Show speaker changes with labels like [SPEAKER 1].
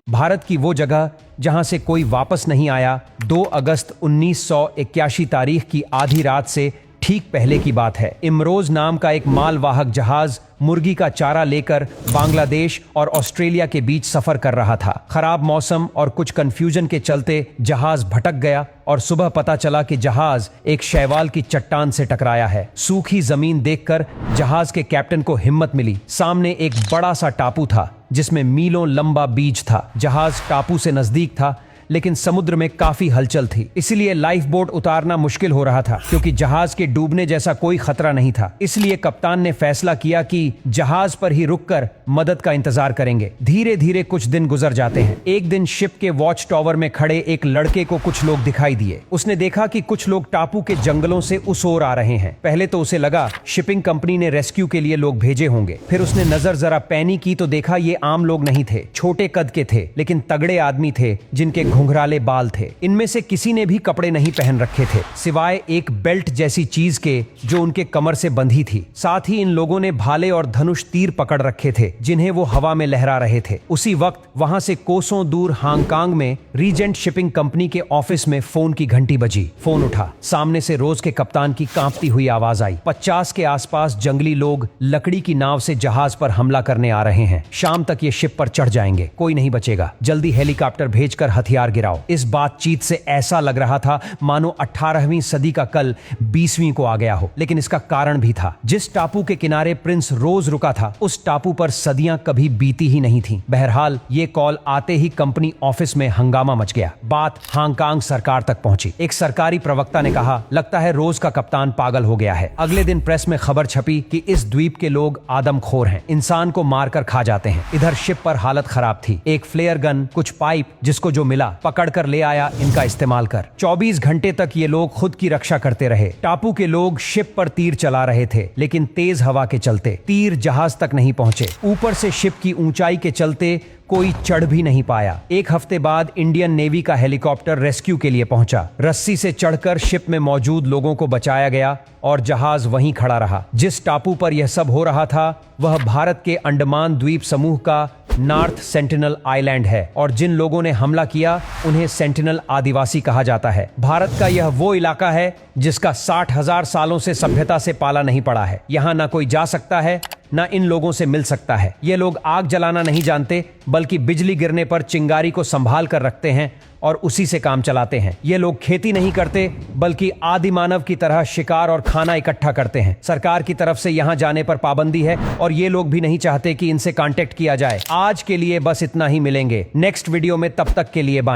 [SPEAKER 1] भारत की वो जगह जहां से कोई वापस नहीं आया। 2 अगस्त 1981 तारीख की आधी रात से ठीक पहले की बात है। इमरोज नाम का एक मालवाहक जहाज मुर्गी का चारा लेकर बांग्लादेश और ऑस्ट्रेलिया के बीच सफर कर रहा था। खराब मौसम और कुछ कंफ्यूजन के चलते जहाज भटक गया और सुबह पता चला कि जहाज एक शैवाल की चट्टान से टकराया है। सूखी जमीन देखकर जहाज के कैप्टन को हिम्मत मिली। सामने एक बड़ा सा टापू था जिसमें मीलों लंबा बीच था। जहाज टापू से नजदीक था लेकिन समुद्र में काफी हलचल थी, इसलिए लाइफ बोट उतारना मुश्किल हो रहा था क्योंकि जहाज के डूबने जैसा कोई खतरा नहीं था। इसलिए कप्तान ने फैसला किया कि जहाज पर ही रुककर मदद का इंतजार करेंगे। धीरे धीरे कुछ दिन गुजर जाते हैं। एक दिन शिप के वॉच टावर में खड़े एक लड़के को कुछ लोग दिखाई दिए। उसने देखा कि कुछ लोग टापू के जंगलों से उस ओर आ रहे हैं। पहले तो उसे लगा शिपिंग कंपनी ने रेस्क्यू के लिए लोग भेजे होंगे। फिर उसने नजर जरा पैनी की तो देखा ये आम लोग नहीं थे, छोटे कद के थे लेकिन तगड़े आदमी थे जिनके घुंघराले बाल थे। इनमें से किसी ने भी कपड़े नहीं पहन रखे थे सिवाय एक बेल्ट जैसी चीज के जो उनके कमर से बंधी थी। साथ ही इन लोगों ने भाले और धनुष तीर पकड़ रखे थे जिन्हें वो हवा में लहरा रहे थे। उसी वक्त वहां से कोसों दूर हांगकांग में रीजेंट शिपिंग कंपनी के ऑफिस में फोन की घंटी बजी। फोन उठा। सामने से रोज के कप्तान की कांपती हुई आवाज आई। 50 के आसपास जंगली लोग लकड़ी की नाव से जहाज पर हमला करने आ रहे हैं। शाम तक ये शिप पर चढ़ जाएंगे, कोई नहीं बचेगा। जल्दी हेलीकॉप्टर भेजकर हथियार गिराओ। इस बातचीत से ऐसा लग रहा था मानो 18वीं सदी का कल 20वीं को आ गया हो, लेकिन इसका कारण भी था। जिस टापू के किनारे प्रिंस रोज रुका था उस टापू पर सदियां कभी बीती ही नहीं थी। बहरहाल ये कॉल आते ही कंपनी ऑफिस में हंगामा मच गया। बात हांगकांग सरकार तक पहुंची। एक सरकारी प्रवक्ता ने कहा, लगता है रोज का कप्तान पागल हो गया है। अगले दिन प्रेस में खबर छपी कि इस द्वीप के लोग आदमखोर हैं, इंसान को मारकर खा जाते हैं। इधर शिप पर हालत खराब थी। एक फ्लेयर गन, कुछ पाइप, जिसको जो मिला पकड़ कर ले आया, इनका इस्तेमाल कर। 24 घंटे तक ये लोग खुद की रक्षा करते रहे। टापू के लोग शिप पर तीर चला रहे थे लेकिन तेज हवा के चलते तीर जहाज तक नहीं पहुंचे। ऊपर से शिप की ऊंचाई के चलते कोई चढ़ भी नहीं पाया। एक हफ्ते बाद इंडियन नेवी का हेलीकॉप्टर रेस्क्यू के लिए पहुंचा। रस्सी से चढ़कर शिप में मौजूद लोगों को बचाया गया और जहाज वहीं खड़ा रहा। जिस टापू पर यह सब हो रहा था वह भारत के अंडमान द्वीप समूह का नॉर्थ सेंटिनल आइलैंड है और जिन लोगों ने हमला किया उन्हें सेंटिनल आदिवासी कहा जाता है। भारत का यह वो इलाका है जिसका 60,000 सालों से सभ्यता से पाला नहीं पड़ा है। यहाँ ना कोई जा सकता है ना इन लोगों से मिल सकता है। ये लोग आग जलाना नहीं जानते बल्कि बिजली गिरने पर चिंगारी को संभाल कर रखते हैं और उसी से काम चलाते हैं। ये लोग खेती नहीं करते बल्कि आदि मानव की तरह शिकार और खाना इकट्ठा करते हैं। सरकार की तरफ से यहाँ जाने पर पाबंदी है और ये लोग भी नहीं चाहते कि इनसे कांटेक्ट किया जाए। आज के लिए बस इतना ही। मिलेंगे नेक्स्ट वीडियो में, तब तक के लिए बाय।